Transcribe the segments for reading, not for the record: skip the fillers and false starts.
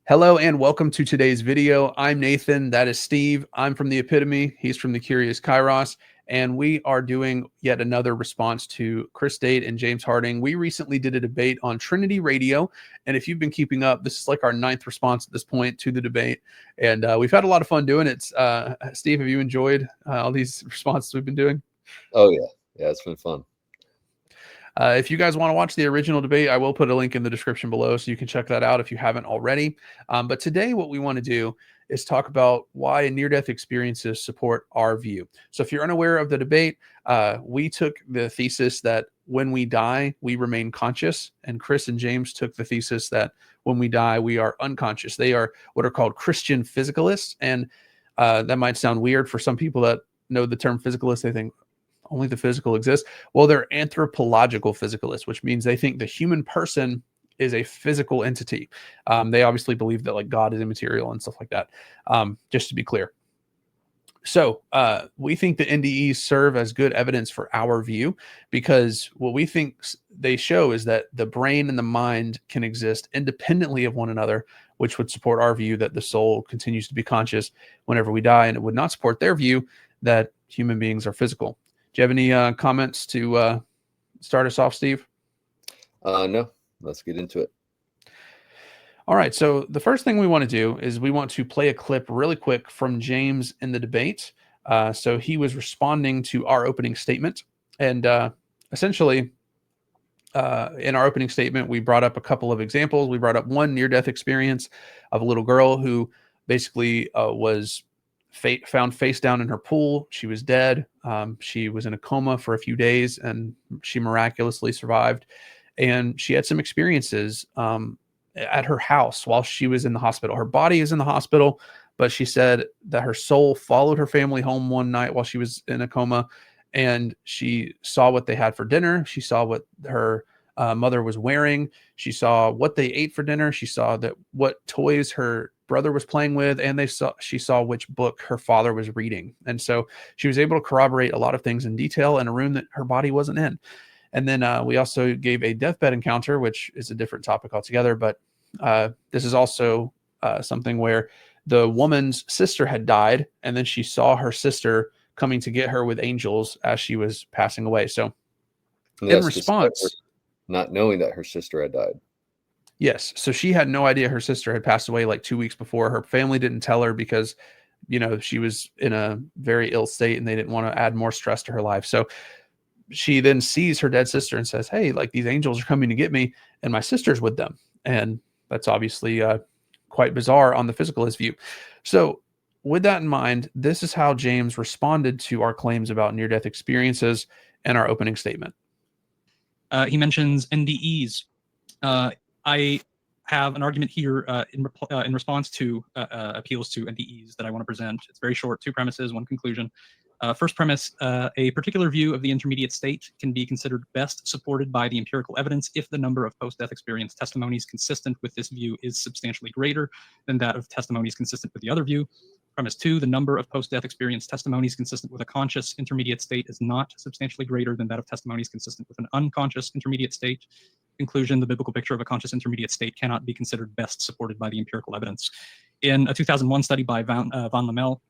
Hello and welcome to today's video. I'm Nathan, that is Steve. I'm from the Epitome, he's from the Curious Kairos, and we are doing yet another response to Chris Date and James Harding. We recently did a debate on Trinity Radio, and if you've been keeping up, this is like our 9th response at this point to the debate, and we've had a lot of fun doing it. Steve, have you enjoyed all these responses we've been doing? Oh yeah, it's been fun. If you guys want to watch the original debate, I will put a link in the description below so you can check that out if you haven't already. But today what we want to do is talk about why near-death experiences support our view. So if you're unaware of the debate, we took the thesis that when we die, we remain conscious. And Chris and James took the thesis that when we die, we are unconscious. They are what are called Christian physicalists. And that might sound weird for some people that know the term physicalist. They think, only the physical exists. Well, they're anthropological physicalists, which means they think the human person is a physical entity. They obviously believe that like God is immaterial and stuff like that, just to be clear. So we think the NDEs serve as good evidence for our view because what we think they show is that the brain and the mind can exist independently of one another, which would support our view that the soul continues to be conscious whenever we die, and it would not support their view that human beings are physical. Do you have any comments to start us off, Steve? No, let's get into it. All right. So the first thing we want to do is we want to play a clip really quick from James in the debate. So he was responding to our opening statement. And essentially, in our opening statement, we brought up a couple of examples. We brought up one near-death experience of a little girl who basically was found face down in her pool. She was dead. She was in a coma for a few days and she miraculously survived. And she had some experiences at her house while she was in the hospital. Her body is in the hospital, but she said that her soul followed her family home one night while she was in a coma, and she saw what they had for dinner. She saw what her mother was wearing. She saw what they ate for dinner. She saw that what toys her brother was playing with, and she saw which book her father was reading. And so she was able to corroborate a lot of things in detail in a room that her body wasn't in. And then we also gave a deathbed encounter, which is a different topic altogether. But this is also something where the woman's sister had died, and then she saw her sister coming to get her with angels as she was passing away. So in response, not knowing that her sister had died. Yes. So she had no idea her sister had passed away like 2 weeks before. Her family didn't tell her because, you know, she was in a very ill state and they didn't want to add more stress to her life. So she then sees her dead sister and says, hey, like these angels are coming to get me and my sister's with them. And that's obviously quite bizarre on the physicalist view. So with that in mind, this is how James responded to our claims about near-death experiences in our opening statement. He mentions NDEs. I have an argument here in response to appeals to NDEs that I want to present. It's very short, 2 premises, 1 conclusion. First premise, a particular view of the intermediate state can be considered best supported by the empirical evidence if the number of post-death experience testimonies consistent with this view is substantially greater than that of testimonies consistent with the other view. Premise 2, the number of post-death experience testimonies consistent with a conscious intermediate state is not substantially greater than that of testimonies consistent with an unconscious intermediate state. Conclusion, the biblical picture of a conscious intermediate state cannot be considered best supported by the empirical evidence. In a 2001 study by von Lamel,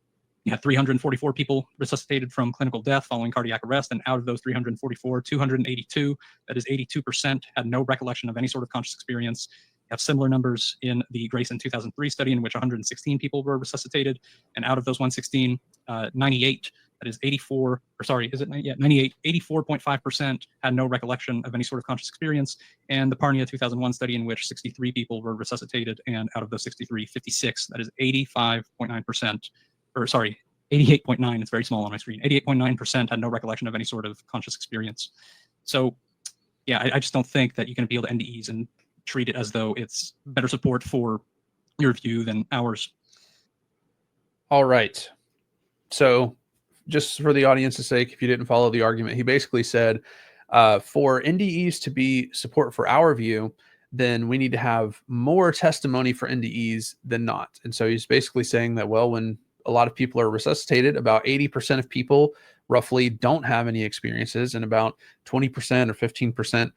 you had 344 people resuscitated from clinical death following cardiac arrest, and out of those 344, 282, that is 82%, had no recollection of any sort of conscious experience. You have similar numbers in the Grayson 2003 study in which 116 people were resuscitated, and out of those 116, 98, that is 84, or sorry, is it? Yeah, 98, 84.5% had no recollection of any sort of conscious experience. And the Parnia 2001 study in which 63 people were resuscitated, and out of those 63, 56, that is 85.9%, or sorry, 88.9, it's very small on my screen, 88.9% had no recollection of any sort of conscious experience. So yeah, I just don't think that you can appeal to NDEs and treat it as though it's better support for your view than ours. All right. So just for the audience's sake, if you didn't follow the argument, he basically said for NDEs to be support for our view, then we need to have more testimony for NDEs than not. And so he's basically saying that, well, when a lot of people are resuscitated, about 80% of people roughly don't have any experiences, and about 20% or 15%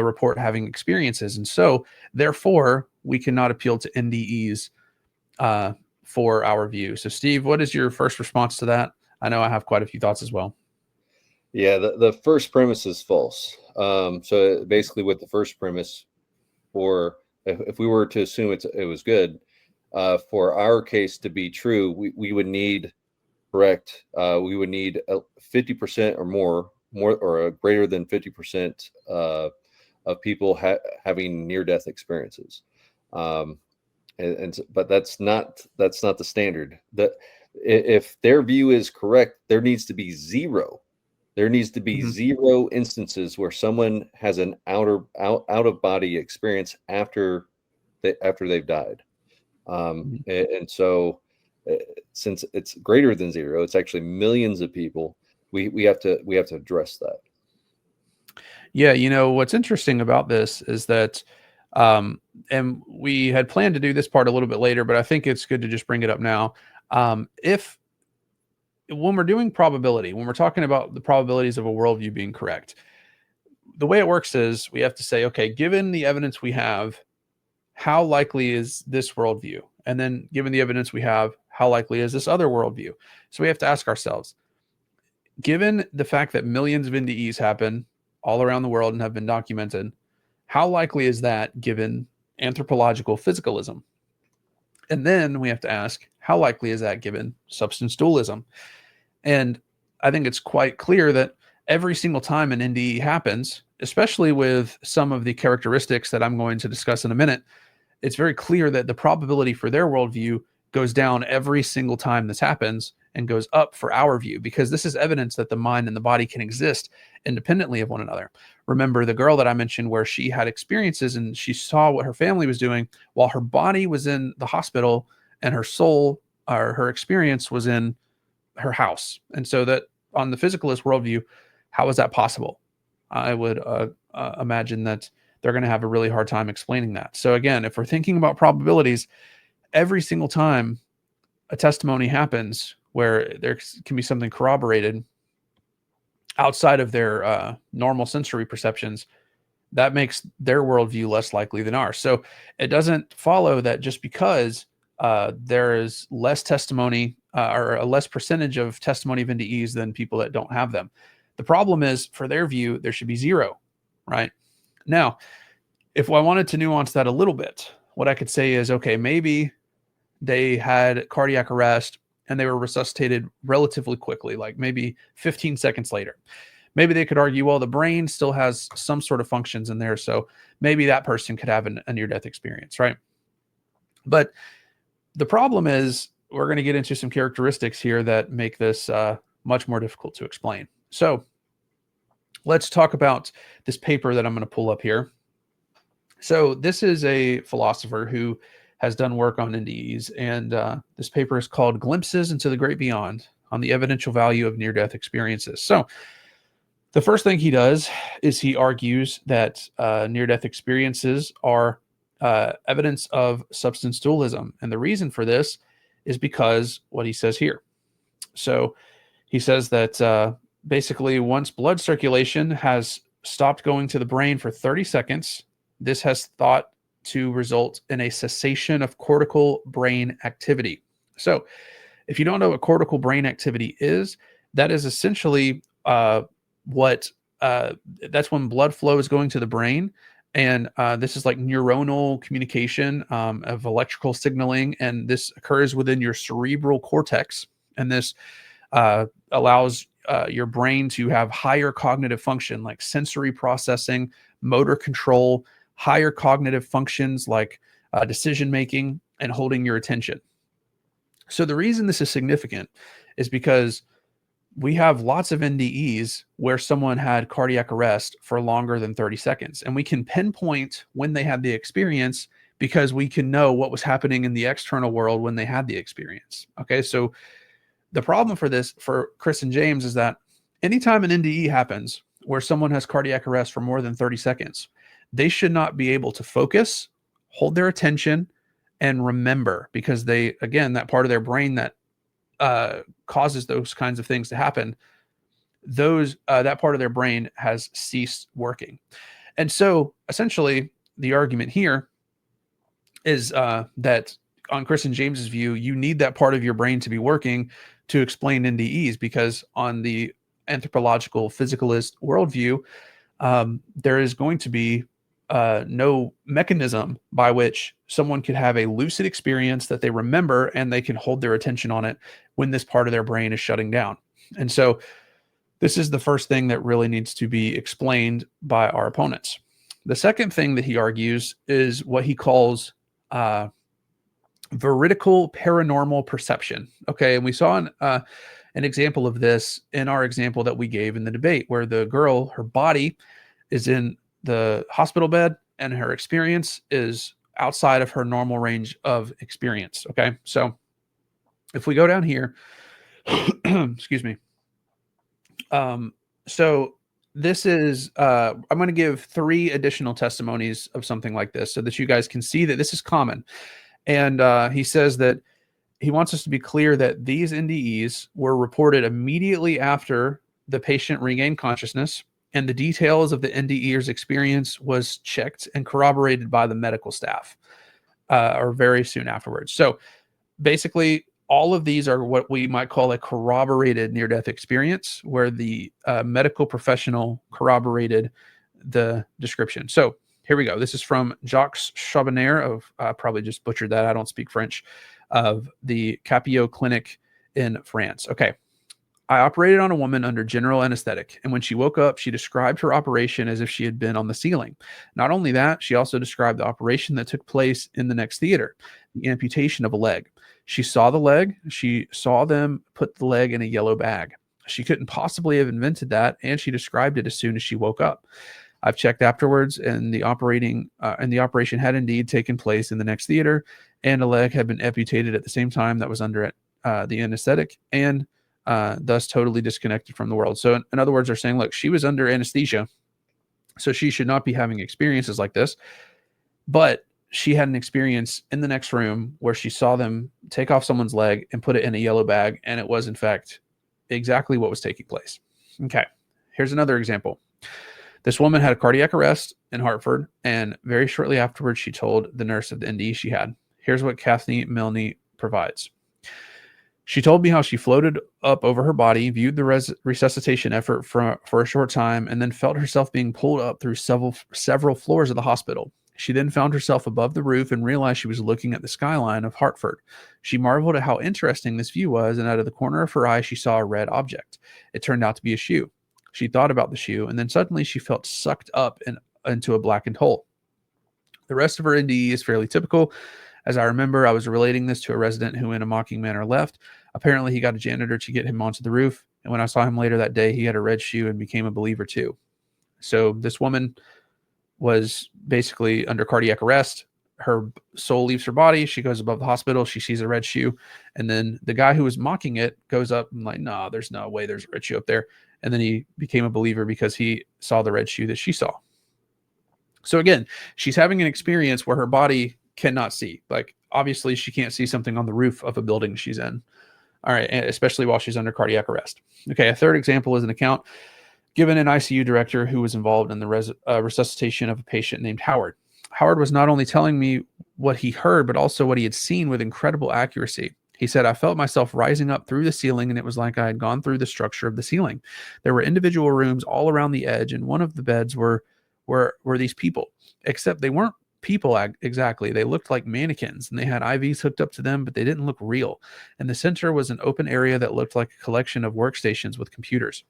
report having experiences. And so therefore, we cannot appeal to NDEs for our view. So Steve, what is your first response to that? I know I have quite a few thoughts as well. Yeah, the first premise is false. So basically with the first premise, for if we were to assume it was good, for our case to be true, we would need, correct, we would need 50% or more or greater than 50% of people having near-death experiences. But that's not the standard. If their view is correct, there needs to be zero. There needs to be zero instances where someone has an out of body experience after they've died. And so, since it's greater than zero, it's actually millions of people. We have to address that. Yeah, you know, what's interesting about this is that, and we had planned to do this part a little bit later, but I think it's good to just bring it up now. If when we're doing probability, when we're talking about the probabilities of a worldview being correct, the way it works is we have to say, okay, given the evidence we have, how likely is this worldview? And then given the evidence we have, how likely is this other worldview? So we have to ask ourselves, given the fact that millions of NDEs happen all around the world and have been documented, how likely is that given anthropological physicalism? And then we have to ask, how likely is that given substance dualism? And I think it's quite clear that every single time an NDE happens, especially with some of the characteristics that I'm going to discuss in a minute, it's very clear that the probability for their worldview goes down every single time this happens and goes up for our view, because this is evidence that the mind and the body can exist independently of one another. Remember the girl that I mentioned where she had experiences and she saw what her family was doing while her body was in the hospital and her soul or her experience was in her house. And so that on the physicalist worldview, how is that possible? I would imagine that they're going to have a really hard time explaining that. So again, if we're thinking about probabilities, every single time a testimony happens where there can be something corroborated outside of their normal sensory perceptions, that makes their worldview less likely than ours. So it doesn't follow that just because there is less testimony or a less percentage of testimony of NDEs than people that don't have them. The problem is, for their view, there should be zero, right? Now, if I wanted to nuance that a little bit, what I could say is, okay, maybe they had cardiac arrest and they were resuscitated relatively quickly, like maybe 15 seconds later. Maybe they could argue, well, the brain still has some sort of functions in there, so maybe that person could have a near-death experience, right? But the problem is, we're going to get into some characteristics here that make this much more difficult to explain. So let's talk about this paper that I'm going to pull up here. So this is a philosopher who has done work on NDEs, and this paper is called Glimpses into the Great Beyond on the Evidential Value of Near-Death Experiences. So the first thing he does is he argues that near-death experiences are evidence of substance dualism. And the reason for this is because what he says here. So he says that basically once blood circulation has stopped going to the brain for 30 seconds, this has thought to result in a cessation of cortical brain activity. So if you don't know what cortical brain activity is, that is essentially that's when blood flow is going to the brain. And this is like neuronal communication of electrical signaling. And this occurs within your cerebral cortex. And this allows your brain to have higher cognitive function, like sensory processing, motor control, higher cognitive functions like decision-making and holding your attention. So the reason this is significant is because we have lots of NDEs where someone had cardiac arrest for longer than 30 seconds. And we can pinpoint when they had the experience because we can know what was happening in the external world when they had the experience. Okay, so the problem for this, for Chris and James, is that anytime an NDE happens where someone has cardiac arrest for more than 30 seconds, they should not be able to focus, hold their attention, and remember, because they, again, that part of their brain that causes those kinds of things to happen, that part of their brain has ceased working. And so essentially the argument here is that on Chris and James's view, you need that part of your brain to be working to explain NDEs, because on the anthropological physicalist worldview, there is going to be no mechanism by which someone could have a lucid experience that they remember and they can hold their attention on it when this part of their brain is shutting down. And so this is the first thing that really needs to be explained by our opponents. The second thing that he argues is what he calls veridical paranormal perception. Okay, and we saw an example of this in our example that we gave in the debate, where the girl, her body is in the hospital bed and her experience is outside of her normal range of experience. Okay, so if we go down here, excuse me. So this is, I'm going to give 3 additional testimonies of something like this so that you guys can see that this is common. And he says that he wants us to be clear that these NDEs were reported immediately after the patient regained consciousness, and the details of the NDE's experience was checked and corroborated by the medical staff, or very soon afterwards. So basically, all of these are what we might call a corroborated near-death experience, where the medical professional corroborated the description. So here we go. This is from Jacques Chabonnier of, probably just butchered that, I don't speak French, of the Capio Clinic in France. Okay. I operated on a woman under general anesthetic, and when she woke up, she described her operation as if she had been on the ceiling. Not only that, she also described the operation that took place in the next theater, the amputation of a leg. She saw the leg. She saw them put the leg in a yellow bag. She couldn't possibly have invented that, and she described it as soon as she woke up. I've checked afterwards, and the operation had indeed taken place in the next theater, and a leg had been amputated at the same time that was under the anesthetic, and thus totally disconnected from the world. So in other words, they're saying, look, she was under anesthesia, so she should not be having experiences like this. But she had an experience in the next room where she saw them take off someone's leg and put it in a yellow bag, and it was, in fact, exactly what was taking place. Okay, here's another example. This woman had a cardiac arrest in Hartford, and very shortly afterwards, she told the nurse of the NDE she had. Here's what Kathy Milne provides. She told me how she floated up over her body, viewed the resuscitation effort for a short time, and then felt herself being pulled up through several floors of the hospital. She then found herself above the roof and realized she was looking at the skyline of Hartford. She marveled at how interesting this view was, and out of the corner of her eye, she saw a red object. It turned out to be a shoe. She thought about the shoe, and then suddenly she felt sucked up into a blackened hole. The rest of her NDE is fairly typical. As I remember, I was relating this to a resident who in a mocking manner left. Apparently, he got a janitor to get him onto the roof, and when I saw him later that day, he had a red shoe and became a believer too. So this woman was basically under cardiac arrest. Her soul leaves her body. She goes above the hospital. She sees a red shoe, and then the guy who was mocking it goes up and like, no, there's no way there's a red shoe up there. And then he became a believer because he saw the red shoe that she saw. So again, she's having an experience where her body cannot see. Like, obviously she can't see something on the roof of a building she's in. All right. Especially while she's under cardiac arrest. Okay. A third example is an account given an ICU director who was involved in the resuscitation of a patient named Howard. Howard was not only telling me what he heard, but also what he had seen with incredible accuracy. He said, I felt myself rising up through the ceiling, and it was like I had gone through the structure of the ceiling. There were individual rooms all around the edge, and one of the beds were these people, except they weren't people exactly. They looked like mannequins, and they had IVs hooked up to them, but they didn't look real. And the center was an open area that looked like a collection of workstations with computers.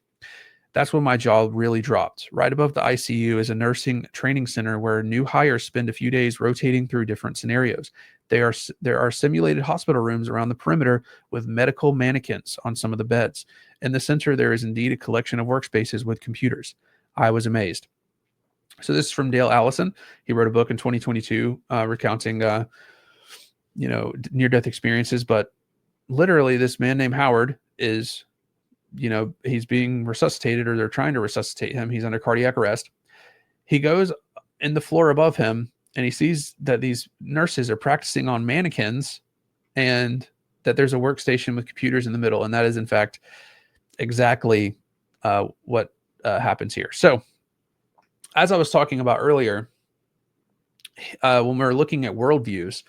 That's when my jaw really dropped. Right above the ICU is a nursing training center where new hires spend a few days rotating through different scenarios. There are simulated hospital rooms around the perimeter with medical mannequins on some of the beds. In the center, there is indeed a collection of workspaces with computers. I was amazed. So this is from Dale Allison. He wrote a book in 2022 recounting, near-death experiences. But literally, this man named Howard is, he's being resuscitated, or they're trying to resuscitate him. He's under cardiac arrest. He goes in the floor above him, and he sees that these nurses are practicing on mannequins, and that there's a workstation with computers in the middle. And that is, in fact, exactly what happens here. So, as I was talking about earlier, when we're looking at worldviews,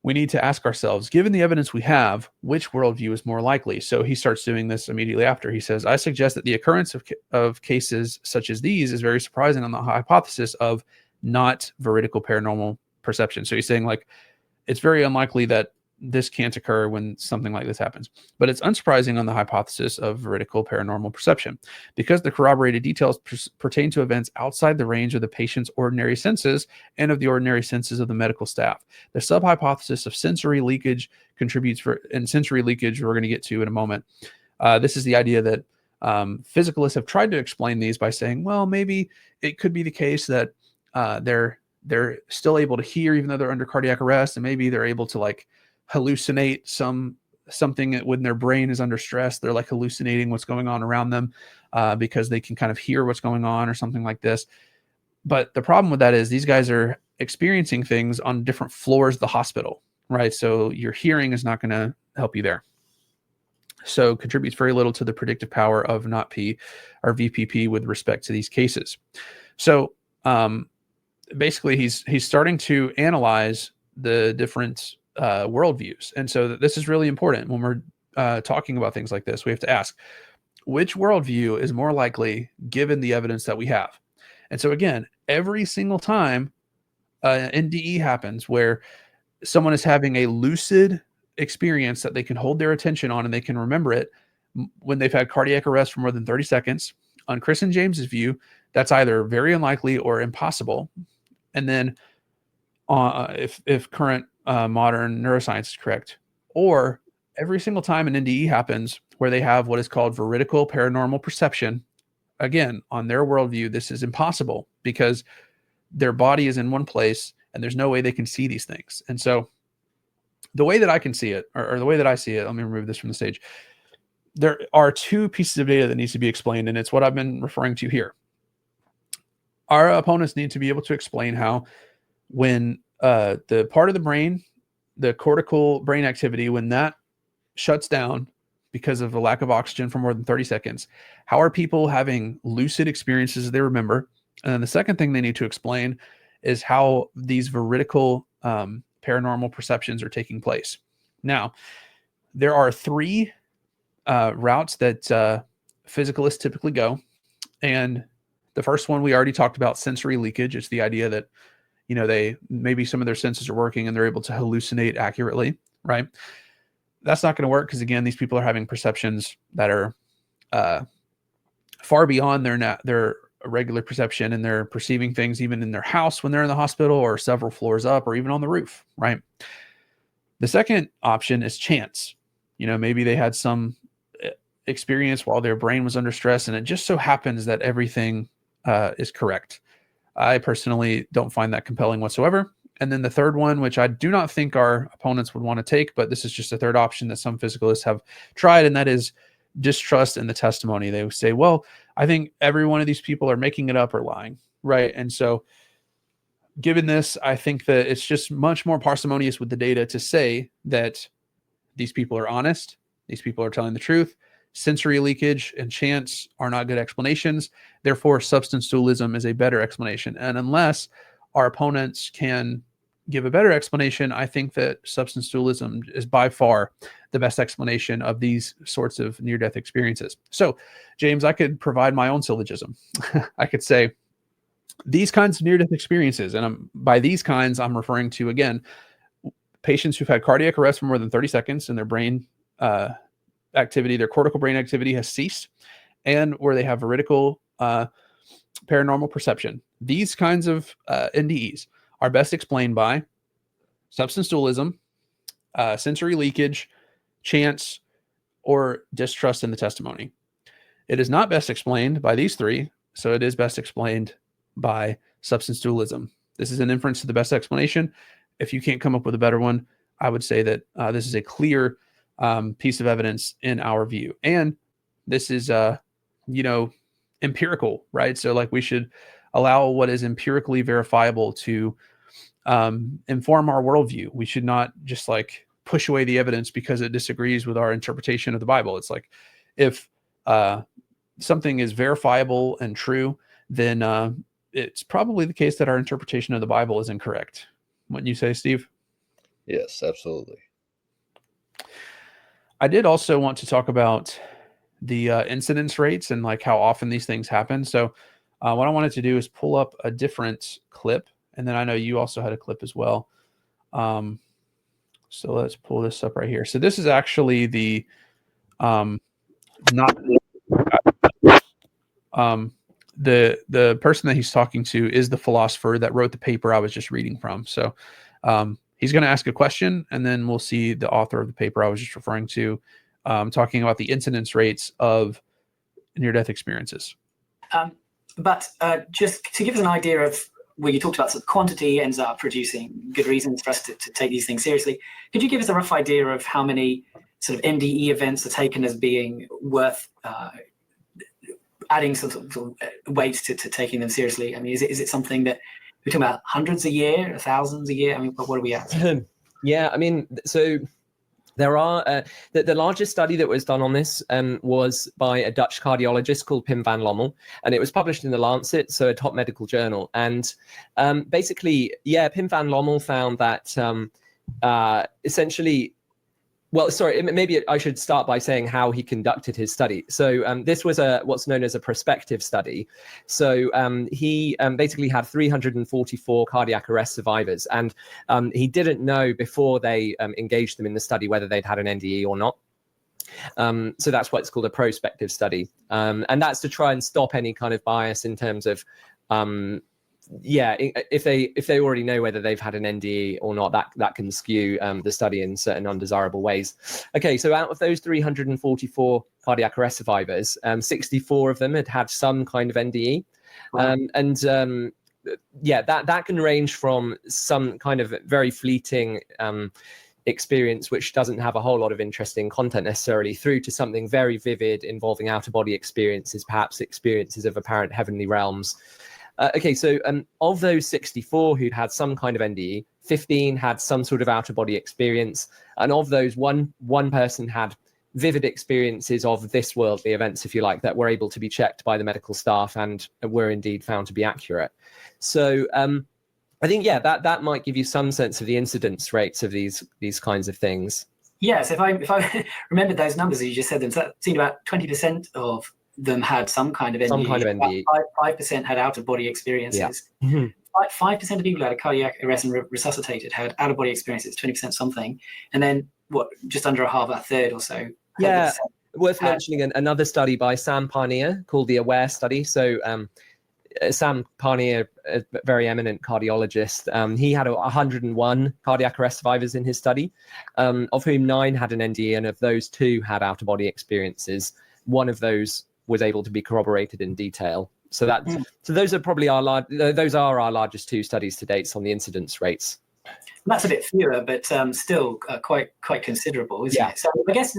we need to ask ourselves, given the evidence we have, which worldview is more likely? So he starts doing this immediately after. He says, I suggest that the occurrence of cases such as these is very surprising on the hypothesis of not veridical paranormal perception. So he's saying, like, it's very unlikely that this can't occur when something like this happens. But it's unsurprising on the hypothesis of veridical paranormal perception because the corroborated details pertain to events outside the range of the patient's ordinary senses and of the ordinary senses of the medical staff. The sub-hypothesis of sensory leakage contributes and sensory leakage we're going to get to in a moment. This is the idea that physicalists have tried to explain these by saying, well, maybe it could be the case that they're still able to hear even though they're under cardiac arrest, and maybe they're able to like hallucinate something when their brain is under stress. They're like hallucinating what's going on around them because they can kind of hear what's going on or something like this. But the problem with that is these guys are experiencing things on different floors of the hospital, right? So your hearing is not going to help you there. So contributes very little to the predictive power of NOT-P or VPP with respect to these cases. So basically he's starting to analyze the different worldviews. And so this is really important when we're talking about things like this. We have to ask, which worldview is more likely given the evidence that we have? And so again, every single time NDE happens where someone is having a lucid experience that they can hold their attention on and they can remember it when they've had cardiac arrest for more than 30 seconds, on Chris and James's view, that's either very unlikely or impossible. And then if current modern neuroscience is correct, or every single time an NDE happens where they have what is called veridical paranormal perception, again, on their worldview, this is impossible because their body is in one place and there's no way they can see these things. And so the way that I can see it, or the way that I see it, let me remove this from the stage. There are two pieces of data that needs to be explained, and it's what I've been referring to here. Our opponents need to be able to explain how when the part of the brain, the cortical brain activity, when that shuts down because of the lack of oxygen for more than 30 seconds, how are people having lucid experiences they remember? And then the second thing they need to explain is how these veridical paranormal perceptions are taking place. Now, there are three routes that physicalists typically go. And the first one we already talked about, sensory leakage. It's the idea that, you know, maybe some of their senses are working and they're able to hallucinate accurately, right? That's not going to work because, again, these people are having perceptions that are far beyond their regular perception, and they're perceiving things even in their house when they're in the hospital or several floors up or even on the roof, right? The second option is chance. You know, maybe they had some experience while their brain was under stress, and it just so happens that everything is correct. I personally don't find that compelling whatsoever. And then the third one, which I do not think our opponents would want to take, but this is just a third option that some physicalists have tried, and that is distrust in the testimony. They would say, well, I think every one of these people are making it up or lying, right? And so given this, I think that it's just much more parsimonious with the data to say that these people are honest, these people are telling the truth. Sensory leakage and chance are not good explanations. Therefore, substance dualism is a better explanation. And unless our opponents can give a better explanation, I think that substance dualism is by far the best explanation of these sorts of near-death experiences. So, James, I could provide my own syllogism. I could say these kinds of near-death experiences, and by these kinds, I'm referring to, again, patients who've had cardiac arrest for more than 30 seconds and their brain activity, their cortical brain activity has ceased, and where they have veridical paranormal perception. These kinds of NDEs are best explained by substance dualism, sensory leakage, chance, or distrust in the testimony. It is not best explained by these three, so it is best explained by substance dualism. This is an inference to the best explanation. If you can't come up with a better one, I would say that this is a clear piece of evidence in our view. And this is, empirical, right? So like we should allow what is empirically verifiable to inform our worldview. We should not just like push away the evidence because it disagrees with our interpretation of the Bible. It's like if something is verifiable and true, then it's probably the case that our interpretation of the Bible is incorrect. Wouldn't you say, Steve? Yes, absolutely. I did also want to talk about the incidence rates and like how often these things happen. So what I wanted to do is pull up a different clip, and then I know you also had a clip as well. So let's pull this up right here. So this is actually the not the person that he's talking to is the philosopher that wrote the paper I was just reading from. So he's going to ask a question, and then we'll see the author of the paper I was just referring to talking about the incidence rates of near-death experiences. But just to give us an idea of where you talked about sort of quantity ends up producing good reasons for us to take these things seriously, could you give us a rough idea of how many sort of NDE events are taken as being worth adding some sort of weight to taking them seriously? I mean, is it something that we're talking about hundreds a year, thousands a year? I mean, what are we at? Yeah, I mean, so there are the largest study that was done on this was by a Dutch cardiologist called Pim van Lommel, and it was published in the Lancet, so a top medical journal. And basically, yeah, Pim van Lommel found that essentially, well, sorry, maybe I should start by saying how he conducted his study. So this was what's known as a prospective study. So he basically had 344 cardiac arrest survivors, and he didn't know before they engaged them in the study whether they'd had an NDE or not. So that's why it's called a prospective study. And that's to try and stop any kind of bias in terms of if they already know whether they've had an NDE or not, that can skew the study in certain undesirable ways. Okay, so out of those 344 cardiac arrest survivors, 64 of them had some kind of NDE. Wow. That can range from some kind of very fleeting experience which doesn't have a whole lot of interesting content necessarily, through to something very vivid involving out-of-body experiences, perhaps experiences of apparent heavenly realms. Okay, so of those 64 who'd had some kind of NDE, 15 had some sort of out-of-body experience, and of those, one person had vivid experiences of this worldly events, if you like, that were able to be checked by the medical staff and were indeed found to be accurate. So I think, yeah, that might give you some sense of the incidence rates of these kinds of things. Yes, if I remembered those numbers as you just said them, so that seemed about 20% of them had some kind of NDE. Some kind of NDE. 5% had out-of-body experiences. Yeah. Mm-hmm. 5% of people who had a cardiac arrest and resuscitated had out-of-body experiences, 20% something. And then, just under a third or so. Yeah, worth mentioning another study by Sam Parnier called the AWARE study. So Sam Parnier, a very eminent cardiologist, he had 101 cardiac arrest survivors in his study, of whom 9 had an NDE, and of those 2 had out-of-body experiences. One of those was able to be corroborated in detail. So those are probably our largest 2 studies to date on the incidence rates. That's a bit fewer, but still quite considerable, isn't it? So I guess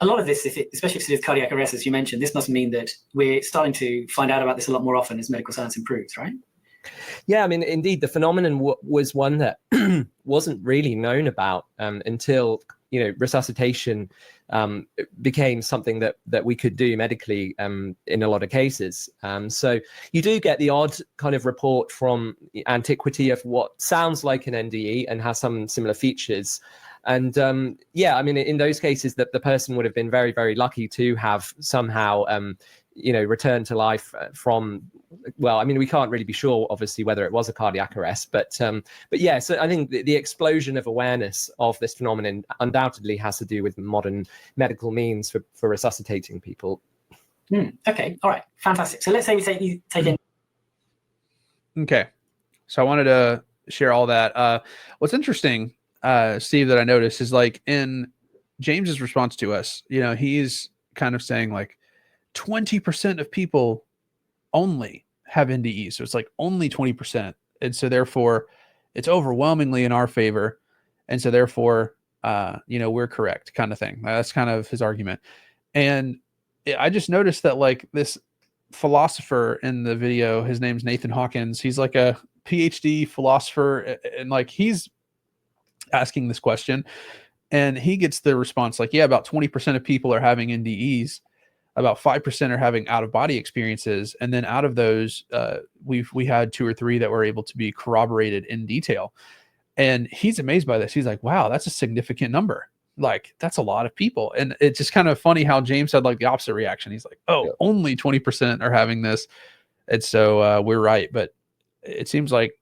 a lot of this, especially if it's cardiac arrest, as you mentioned, this must mean that we're starting to find out about this a lot more often as medical science improves, right? Yeah, I mean, indeed, the phenomenon was one that wasn't really known about until resuscitation became something that we could do medically in a lot of cases. So you do get the odd kind of report from antiquity of what sounds like an NDE and has some similar features. And I mean, in those cases, that the person would have been very, very lucky to have somehow returned to life from. Well, I mean, we can't really be sure, obviously, whether it was a cardiac arrest, but yeah. So I think the explosion of awareness of this phenomenon undoubtedly has to do with modern medical means for resuscitating people. Okay, all right, fantastic. So let's say we take in. Okay, so I wanted to share all that. What's interesting, Steve, that I noticed is like in James's response to us, he's kind of saying like 20% of people only have NDEs. So it's like only 20%. And so therefore it's overwhelmingly in our favor. And so therefore, we're correct kind of thing. That's kind of his argument. And I just noticed that like this philosopher in the video, his name's Nathan Hawkins. He's like a PhD philosopher. And like, he's asking this question and he gets the response like, yeah, about 20% of people are having NDEs. about 5% are having out of body experiences. And then out of those, we had 2 or 3 that were able to be corroborated in detail. And he's amazed by this. He's like, wow, that's a significant number. Like, that's a lot of people. And it's just kind of funny how James had like the opposite reaction. He's like, oh, only 20% are having this. And so we're right. But it seems like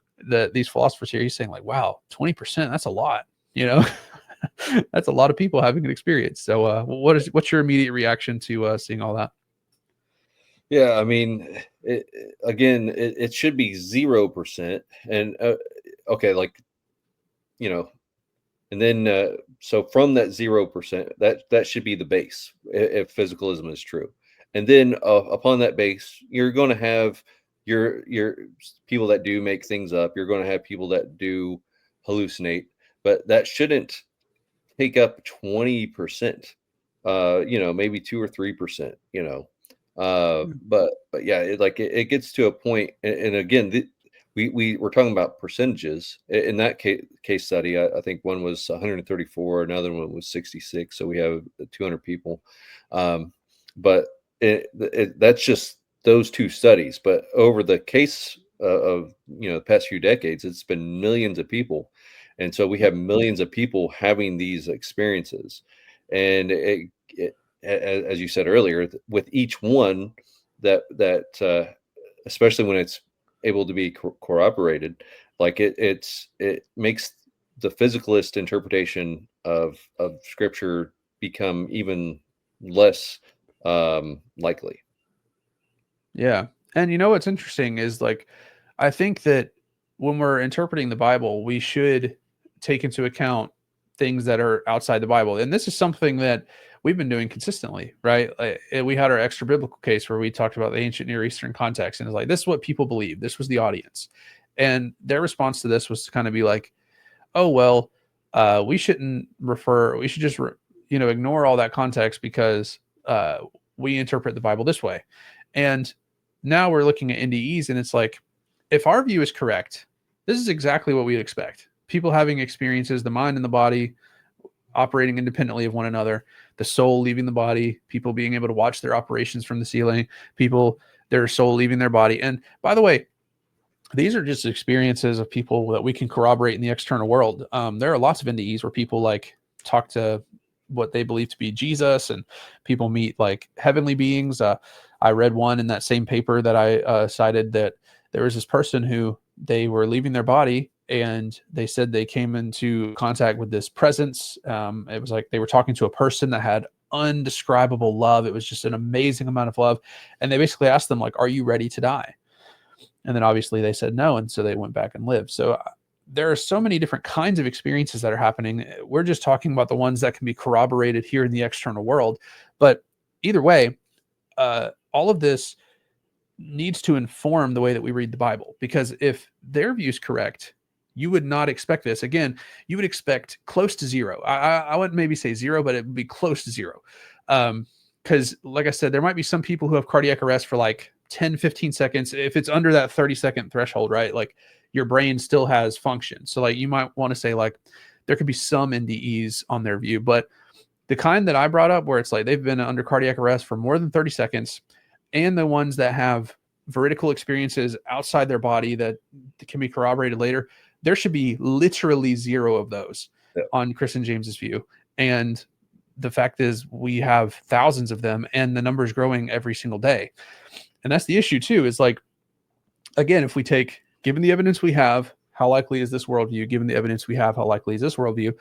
these philosophers here, he's saying like, wow, 20%, that's a lot, you know. That's a lot of people having an experience. So what's your immediate reaction to seeing all that? Yeah, I mean, it should be 0%. And okay, like, you know, and then so from that 0%, that should be the base if physicalism is true. And then upon that base, you're going to have your people that do make things up. You're going to have people that do hallucinate, but that shouldn't take up 20%, you know, maybe 2 or 3%, you know. But yeah, it gets to a point, and again, we're talking about percentages. In that case study, I think one was 134, another one was 66. So we have 200 people. But that's just those 2 studies. But over the case of, you know, the past few decades, it's been millions of people. And so we have millions of people having these experiences. And as you said earlier, with each one that especially when it's able to be corroborated, like it makes the physicalist interpretation of scripture become even less likely. Yeah. And you know what's interesting is, like, I think that when we're interpreting the Bible, we should take into account things that are outside the Bible. And this is something that we've been doing consistently, right? Like, we had our extra biblical case where we talked about the ancient Near Eastern context, and it's like, this is what people believe. This was the audience. And their response to this was to kind of be like, oh, well, we shouldn't we should just, ignore all that context because we interpret the Bible this way. And now we're looking at NDEs, and it's like, if our view is correct, this is exactly what we'd expect. People having experiences, the mind and the body operating independently of one another, the soul leaving the body, people being able to watch their operations from the ceiling, their soul leaving their body. And by the way, these are just experiences of people that we can corroborate in the external world. There are lots of NDEs where people like talk to what they believe to be Jesus, and people meet like heavenly beings. I read one in that same paper that I cited, that there was this person who they were leaving their body, and they said they came into contact with this presence. It was like they were talking to a person that had undescribable love. It was just an amazing amount of love. And they basically asked them, like, are you ready to die? And then obviously they said no. And so they went back and lived. So there are so many different kinds of experiences that are happening. We're just talking about the ones that can be corroborated here in the external world. But either way, all of this needs to inform the way that we read the Bible, because if their view is correct, you would not expect this. Again, you would expect close to 0. I wouldn't maybe say 0, but it would be close to 0. Because like I said, there might be some people who have cardiac arrest for like 10, 15 seconds. If it's under that 30-second threshold, right? Like, your brain still has function. So like, you might want to say like, there could be some NDEs on their view, but the kind that I brought up where it's like they've been under cardiac arrest for more than 30 seconds, and the ones that have veridical experiences outside their body that can be corroborated later, there should be literally 0 of those on Chris and James's view. And the fact is, we have thousands of them, and the number is growing every single day. And that's the issue too, is like, again, if we take, given the evidence we have, how likely is this worldview? Given the evidence we have, how likely is this worldview?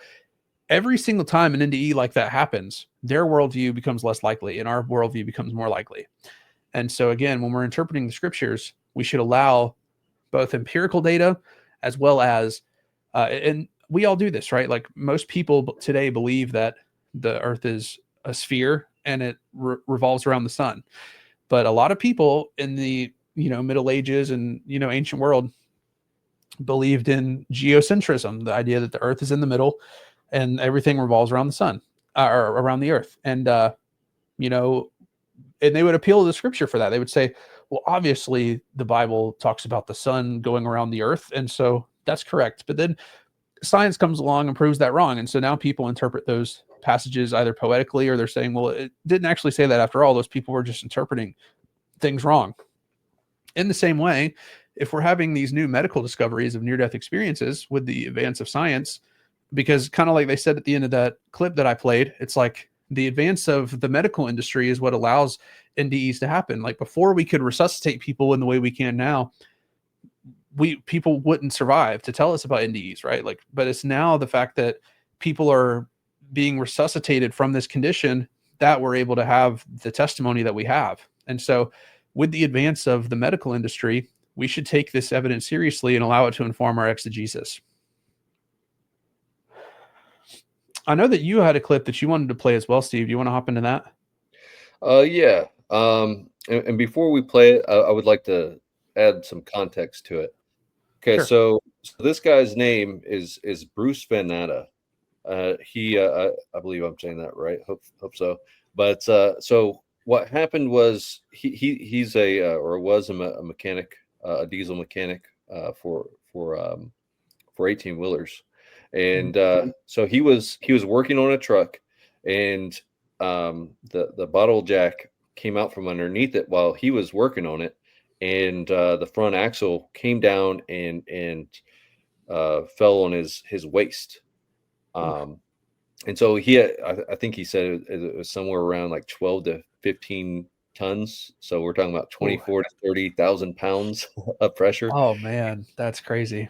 Every single time an NDE like that happens, their worldview becomes less likely and our worldview becomes more likely. And so again, when we're interpreting the scriptures, we should allow both empirical data as well as, and we all do this, right? Like, most people today believe that the earth is a sphere and it revolves around the sun. But a lot of people in the Middle Ages and ancient world believed in geocentrism, the idea that the earth is in the middle and everything revolves around the sun, or around the earth. And and they would appeal to the scripture for that. They would say, well, obviously the Bible talks about the sun going around the earth, and so that's correct. But then science comes along and proves that wrong, and so now people interpret those passages either poetically, or they're saying, well, it didn't actually say that after all. Those people were just interpreting things wrong. In the same way, if we're having these new medical discoveries of near-death experiences with the advance of science, because kind of like they said at the end of that clip that I played, it's like the advance of the medical industry is what allows NDEs to happen. Like before we could resuscitate people in the way we can now, people wouldn't survive to tell us about NDEs, right? Like, but it's now the fact that people are being resuscitated from this condition that we're able to have the testimony that we have. And so with the advance of the medical industry, we should take this evidence seriously and allow it to inform our exegesis. I know that you had a clip that you wanted to play as well, Steve. Do you want to hop into that? Yeah. And before we play it, I would like to add some context to it. Okay, Sure. so this guy's name is Bruce Van Natta. He, I believe I'm saying that right. Hope so. But so what happened was he's was a mechanic, a diesel mechanic for 18-wheelers, and so he was working on a truck, and the bottle jack came out from underneath it while he was working on it, and the front axle came down and fell on his waist. And so I think he said it was somewhere around like 12 to 15 tons. So we're talking about 24 to 30,000 pounds of pressure. Oh man, that's crazy.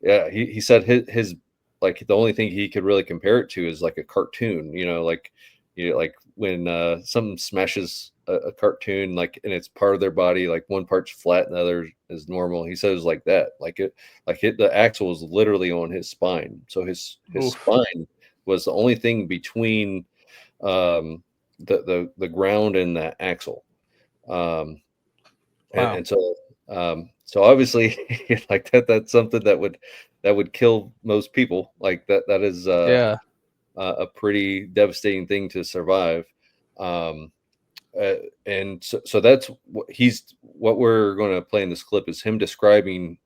Yeah. He said his like the only thing he could really compare it to is like a cartoon, like when something smashes a cartoon, like, and it's part of their body, like one part's flat and the other is normal. He says like that, the axle was literally on his spine. So his spine was the only thing between the ground and the axle. Wow. And so obviously like that's something that would kill most people. Like that is a pretty devastating thing to survive. And so that's what we're going to play in this clip is him describing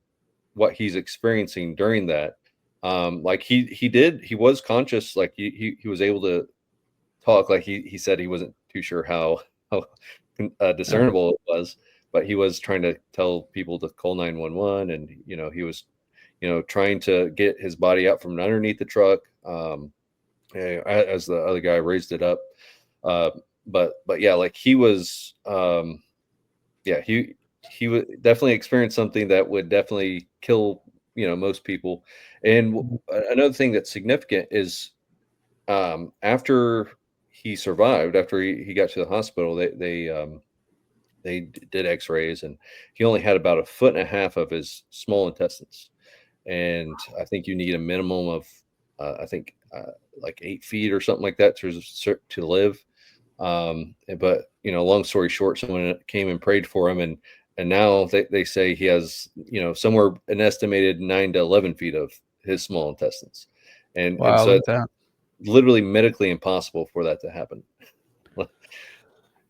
what he's experiencing during that. Like he was conscious, like he was able to talk. Like he said he wasn't too sure how discernible it was, but he was trying to tell people to call 911, and he was trying to get his body out from underneath the truck as the other guy raised it up. But yeah, like he was he would definitely experience something that would definitely kill most people. And another thing that's significant is after he survived, after he got to the hospital, they did x-rays, and he only had about 1.5 feet of his small intestines, and I think you need a minimum of like 8 feet or something like that to live. But long story short, someone came and prayed for him, and now they say he has somewhere an estimated 9 to 11 feet of his small intestines, and so it's literally medically impossible for that to happen.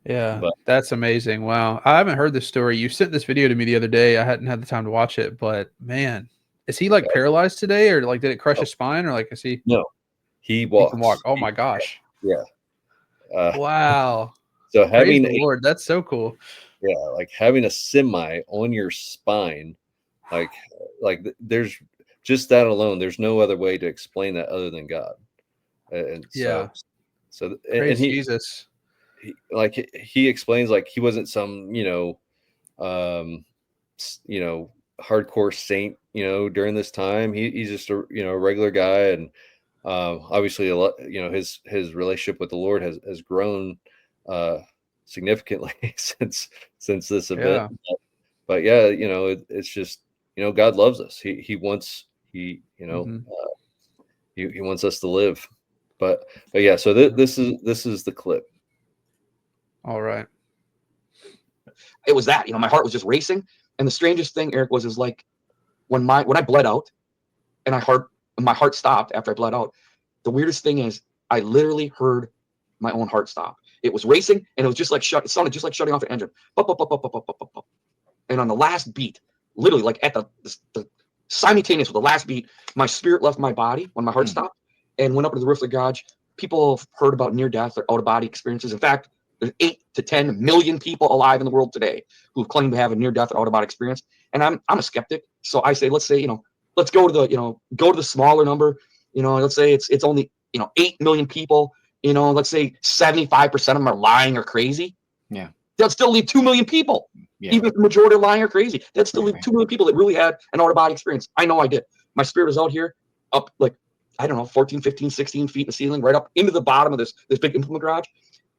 Yeah, that's amazing. Wow, I haven't heard this story. You sent this video to me the other day. I hadn't had the time to watch it, but man, is he like paralyzed today, or like did it crush his spine, or like is he? No, he walks. He can walk. Oh my gosh. Yeah. Wow. So having the Lord, that's so cool. Yeah, like having a semi on your spine, like there's just that alone. There's no other way to explain that other than God. And so praise Jesus. He explains like he wasn't some hardcore saint during this time. He's just a regular guy, and obviously a lot his relationship with the Lord has grown significantly since this event. But yeah, it's just God loves us. He wants he wants us to live. But yeah, so this is the clip. All right. It was that, my heart was just racing. And the strangest thing, Eric, was like when I bled out and my heart stopped after I bled out. The weirdest thing is I literally heard my own heart stop. It was racing, and it was just like it sounded just like shutting off an engine. And on the last beat, literally like at the simultaneous with the last beat, my spirit left my body when my heart stopped and went up to the roof of the garage, people have heard about near death or out of body experiences. In fact, there's 8 to 10 million people alive in the world today who claim to have a near death or out of body experience. And I'm a skeptic. So I say, let's say, let's go to the smaller number. Let's say it's only, 8 million people. Let's say 75% of them are lying or crazy. Yeah. They'll still leave 2 million people. Yeah. Even if the majority are lying or crazy, that'd still leave 2 million people that really had an out of body experience. I know I did. My spirit was out here up like, I don't know, 14, 15, 16 feet in the ceiling, right up into the bottom of this big implement garage.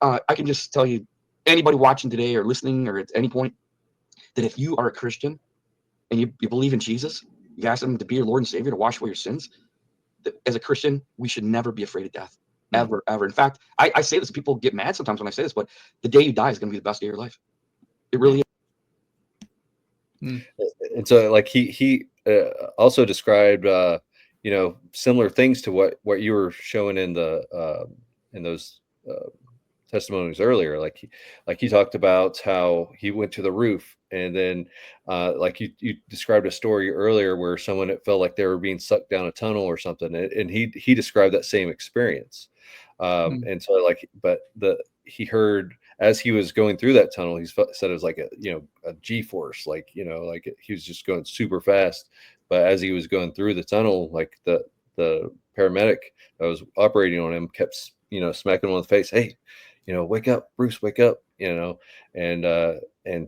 I can just tell you, anybody watching today or listening or at any point, that if you are a Christian and you believe in Jesus, you ask him to be your Lord and Savior, to wash away your sins, that as a Christian, we should never be afraid of death. Ever, ever. In fact, I say this, people get mad sometimes when I say this, but the day you die is going to be the best day of your life. It really is. And so, like, he also described, similar things to what you were showing in the in those testimonies earlier. Like he talked about how he went to the roof, and then like you described a story earlier where someone, it felt like they were being sucked down a tunnel or something, and he described that same experience. And so, like, but he heard as he was going through that tunnel, he said it was like a G-force, like he was just going super fast. But as he was going through the tunnel, like the paramedic that was operating on him kept smacking him on the face, "Hey, wake up, Bruce, wake up," and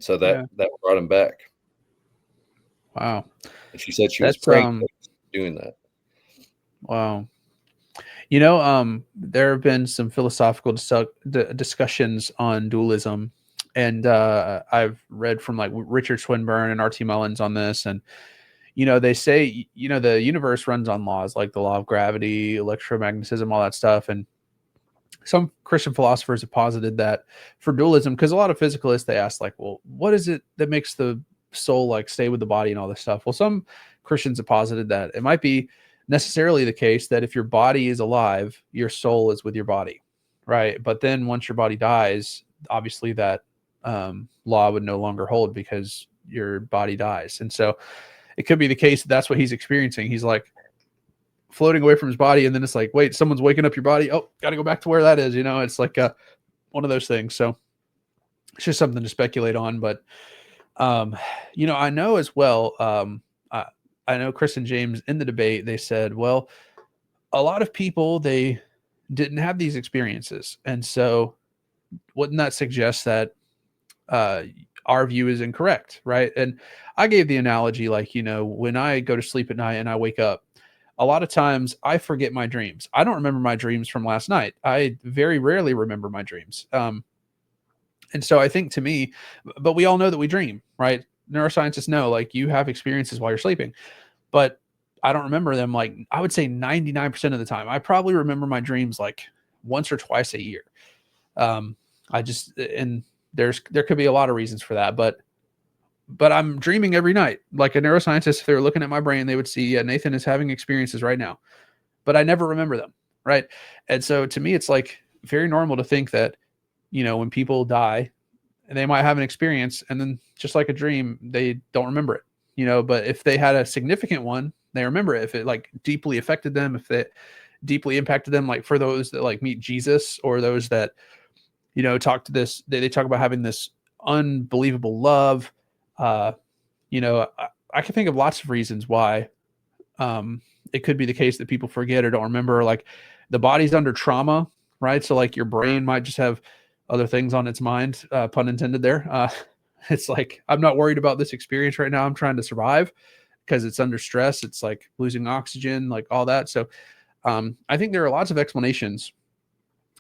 so that brought him back. Wow. And she said she was praying doing that. Wow. There have been some philosophical discussions on dualism, and I've read from like Richard Swinburne and R.T. Mullins on this, and they say the universe runs on laws like the law of gravity, electromagnetism, all that stuff. And some Christian philosophers have posited that for dualism, because a lot of physicalists, they ask like, well, what is it that makes the soul like stay with the body and all this stuff? Well, some Christians have posited that it might be necessarily the case that if your body is alive, your soul is with your body, right? But then once your body dies, obviously that law would no longer hold because your body dies. And so it could be the case that that's what he's experiencing. He's like floating away from his body, and then it's like, wait, someone's waking up your body. Oh, got to go back to where that is. It's like one of those things. So it's just something to speculate on. But I know as well. I know Chris and James in the debate, they said, well, a lot of people, they didn't have these experiences. And so wouldn't that suggest that our view is incorrect, right? And I gave the analogy, like, when I go to sleep at night and I wake up, a lot of times I forget my dreams. I don't remember my dreams from last night. I very rarely remember my dreams. And so I think, to me, but we all know that we dream, right? Neuroscientists know, like, you have experiences while you're sleeping, but I don't remember them. Like, I would say 99% of the time, I probably remember my dreams like once or twice a year. And there could be a lot of reasons for that, but I'm dreaming every night. Like a neuroscientist, if they were looking at my brain, they would see, Nathan is having experiences right now, but I never remember them. Right. And so to me, it's like very normal to think that, when people die, and they might have an experience, and then just like a dream, they don't remember it, but if they had a significant one, they remember it. If it like deeply affected them, if it deeply impacted them, like for those that like meet Jesus, or those that, talk to this, they talk about having this unbelievable love. I can think of lots of reasons why it could be the case that people forget or don't remember. Like the body's under trauma, right? So like your brain might just have other things on its mind, pun intended there. It's like, I'm not worried about this experience right now. I'm trying to survive because it's under stress. It's like losing oxygen, like all that. So I think there are lots of explanations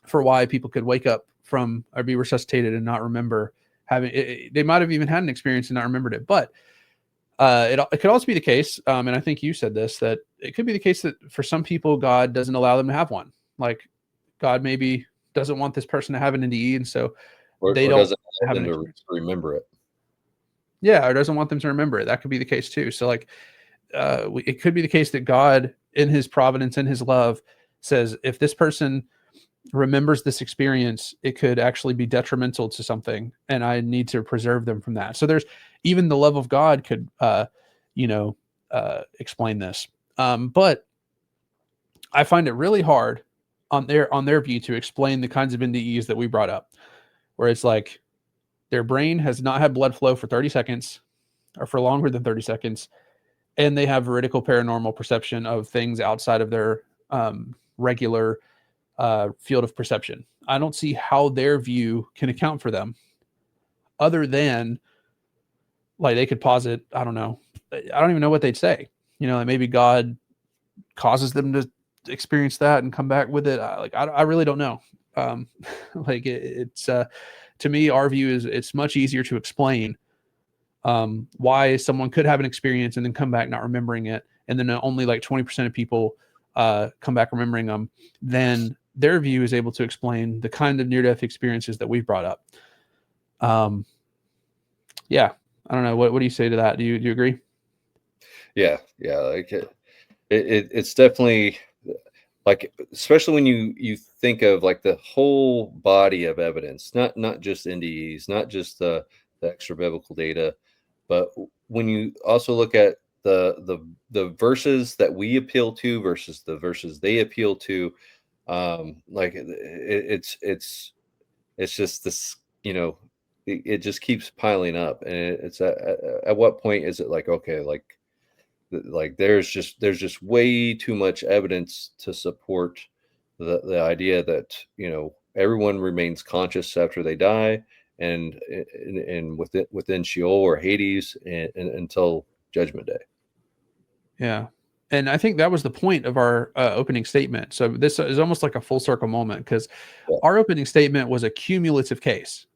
for why people could wake up from or be resuscitated and not remember having it. They might have even had an experience and not remembered it. But it could also be the case, and I think you said this, that it could be the case that for some people, God doesn't allow them to have one. Like God maybe doesn't want this person to have an NDE, and so they don't doesn't have them an to remember it. Yeah, or doesn't want them to remember it. That could be the case too. So like, it could be the case that God, in his providence and his love, says, if this person remembers this experience, it could actually be detrimental to something, and I need to preserve them from that. So there's even the love of God could, explain this. But I find it really hard on their view to explain the kinds of NDEs that we brought up, where it's like their brain has not had blood flow for 30 seconds or for longer than 30 seconds, and they have veridical paranormal perception of things outside of their regular field of perception. I don't see how their view can account for them, other than like they could posit, I don't know. I don't even know what they'd say. You know, like maybe God causes them to experience that and come back with it. I really don't know. Like it's to me, our view is it's much easier to explain why someone could have an experience and then come back not remembering it, and then only like 20% of people come back remembering them, than their view is able to explain the kind of near-death experiences that we've brought up. Yeah, I don't know. What do you say to that? Do you agree? Yeah. Like it's definitely like, especially when you think of like the whole body of evidence, not just NDEs, not just the extra biblical data, but when you also look at the verses that we appeal to versus the verses they appeal to, like it's just this, you know, it just keeps piling up, and it's at what point is it like, okay, like there's just way too much evidence to support the idea that, you know, everyone remains conscious after they die, and within Sheol or Hades and until Judgment Day. Yeah. And I think that was the point of our opening statement. So this is almost like a full circle moment, because our opening statement was a cumulative case.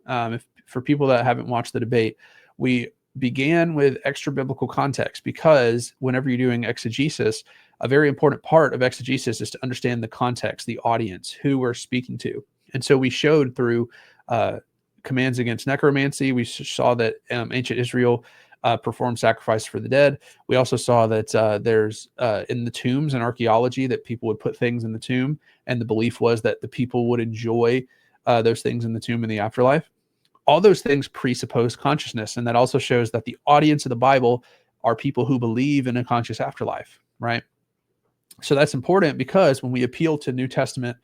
For people that haven't watched the debate, we began with extra biblical context, because whenever you're doing exegesis, a very important part of exegesis is to understand the context, the audience, who we're speaking to. And so we showed through commands against necromancy. We saw that ancient Israel performed sacrifice for the dead. We also saw that there's in the tombs and archaeology that people would put things in the tomb, and the belief was that the people would enjoy those things in the tomb in the afterlife. All those things presuppose consciousness, and that also shows that the audience of the Bible are people who believe in a conscious afterlife, right? So that's important, because when we appeal to New Testament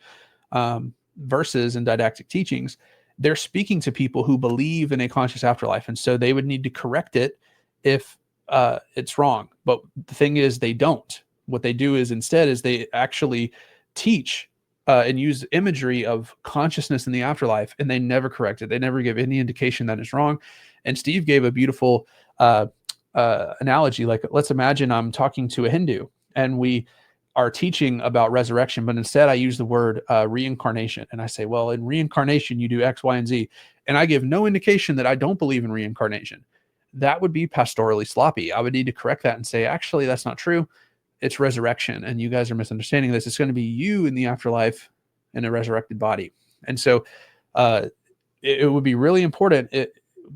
verses and didactic teachings, they're speaking to people who believe in a conscious afterlife, and so they would need to correct it if it's wrong. But the thing is, they don't. What they do is instead is they actually teach and use imagery of consciousness in the afterlife, and they never correct it. They never give any indication that it's wrong. And Steve gave a beautiful analogy. Like, let's imagine I'm talking to a Hindu, and we are teaching about resurrection, but instead I use the word reincarnation. And I say, well, in reincarnation, you do X, Y, and Z. And I give no indication that I don't believe in reincarnation. That would be pastorally sloppy. I would need to correct that and say, actually, that's not true. It's resurrection, and you guys are misunderstanding this. It's going to be you in the afterlife in a resurrected body. And so it would be really important.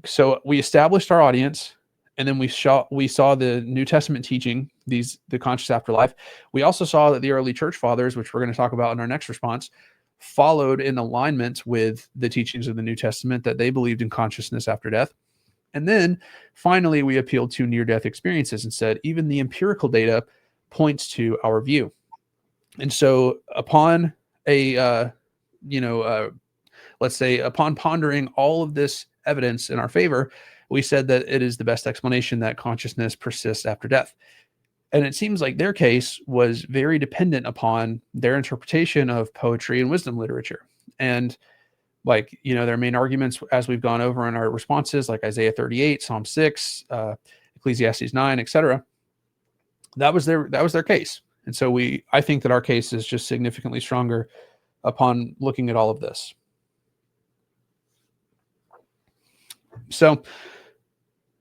So we established our audience, and then we saw the New Testament teaching, the conscious afterlife. We also saw that the early church fathers, which we're going to talk about in our next response, followed in alignment with the teachings of the New Testament, that they believed in consciousness after death. And then finally, we appealed to near-death experiences and said, even the empirical data points to our view. And so upon let's say upon pondering all of this evidence in our favor, we said that it is the best explanation that consciousness persists after death. And it seems like their case was very dependent upon their interpretation of poetry and wisdom literature. And like, their main arguments, as we've gone over in our responses, like Isaiah 38, Psalm 6, Ecclesiastes 9, etc., that was their case. And so I think that our case is just significantly stronger upon looking at all of this. So do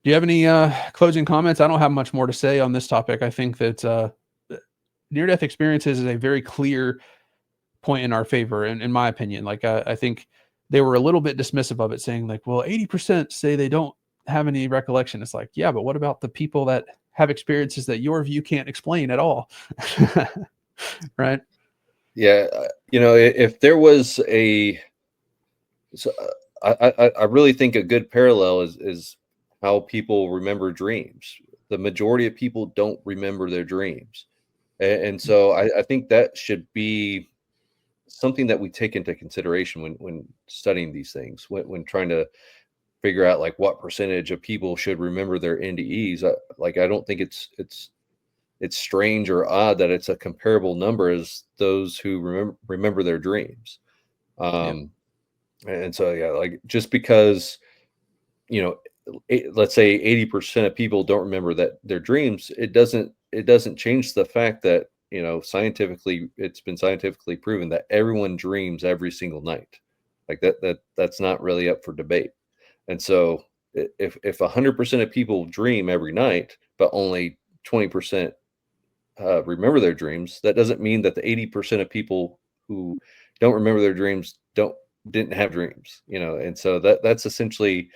you have any closing comments? I don't have much more to say on this topic. I think that near-death experiences is a very clear point in our favor, in my opinion. Like, I think they were a little bit dismissive of it, saying like, well, 80% say they don't have any recollection. It's like, yeah, but what about the people that have experiences that your view can't explain at all? Right? Yeah. If there was I really think a good parallel is how people remember dreams. The majority of people don't remember their dreams. And so I think that should be something that we take into consideration when studying these things, when trying to figure out like what percentage of people should remember their NDEs. I don't think it's strange or odd that it's a comparable number as those who remember their dreams. And so, yeah, like just because, let's say 80% of people don't remember that their dreams, it doesn't change the fact that, scientifically, it's been scientifically proven that everyone dreams every single night. Like that's not really up for debate. And so if 100% of people dream every night, but only 20% remember their dreams, that doesn't mean that the 80% of people who don't remember their dreams didn't have dreams, and so that's essentially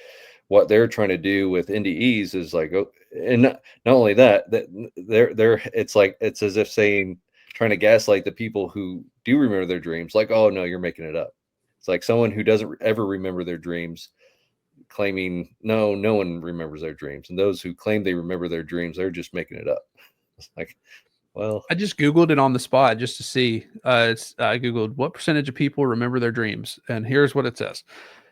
what they're trying to do with NDEs is like, and not only that they're it's as if trying to gaslight the people who do remember their dreams, like, oh no, you're making it up. It's like someone who doesn't ever remember their dreams claiming no one remembers their dreams, and those who claim they remember their dreams, they're just making it up. It's like, well, I just Googled it on the spot just to see. I Googled what percentage of people remember their dreams. And here's what it says.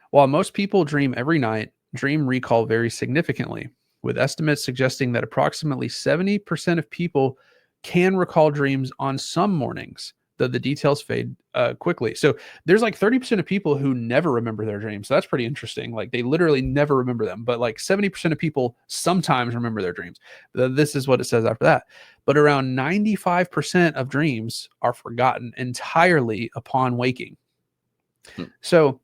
While most people dream every night, dream recall varies significantly, with estimates suggesting that approximately 70% of people can recall dreams on some mornings, though the details fade quickly. So there's like 30% of people who never remember their dreams. So that's pretty interesting. Like they literally never remember them, but like 70% of people sometimes remember their dreams. This is what it says after that. But around 95% of dreams are forgotten entirely upon waking. So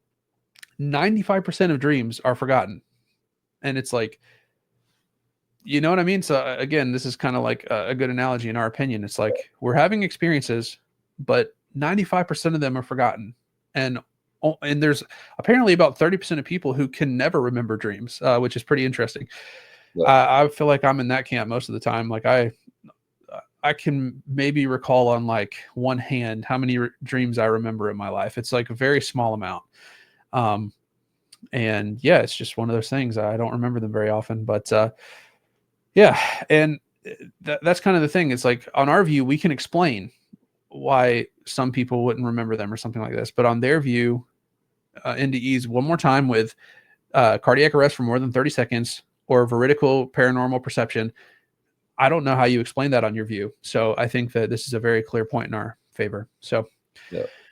95% of dreams are forgotten. And it's like, you know what I mean? So again, this is kind of like a good analogy in our opinion. It's like we're having experiences, but 95% of them are forgotten. And there's apparently about 30% of people who can never remember dreams, which is pretty interesting. Yeah. I feel like I'm in that camp most of the time. Like I can maybe recall on like one hand how many dreams I remember in my life. It's like a very small amount. And yeah, it's just one of those things. I don't remember them very often, but yeah. And that's kind of the thing. It's like on our view, we can explain why some people wouldn't remember them or something like this, but on their view, NDEs one more time with cardiac arrest for more than 30 seconds or veridical paranormal perception. I don't know how you explain that on your view. So I think that this is a very clear point in our favor. So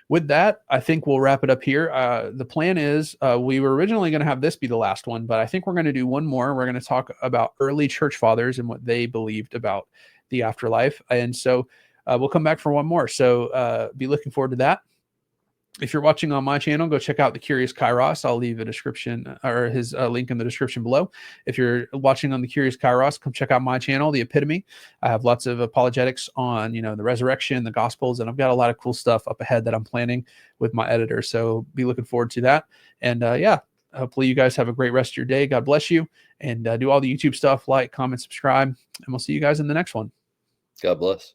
with that, I think we'll wrap it up here. The plan is we were originally going to have this be the last one, but I think we're going to do one more. We're going to talk about early church fathers and what they believed about the afterlife. And so we'll come back for one more. So be looking forward to that. If you're watching on my channel, go check out the Curious Kairos. I'll leave a description or his link in the description below. If you're watching on the Curious Kairos, come check out my channel, the Epitome. I have lots of apologetics on, the resurrection, the gospels, and I've got a lot of cool stuff up ahead that I'm planning with my editor. So be looking forward to that. And hopefully you guys have a great rest of your day. God bless you, and do all the YouTube stuff, like, comment, subscribe, and we'll see you guys in the next one. God bless.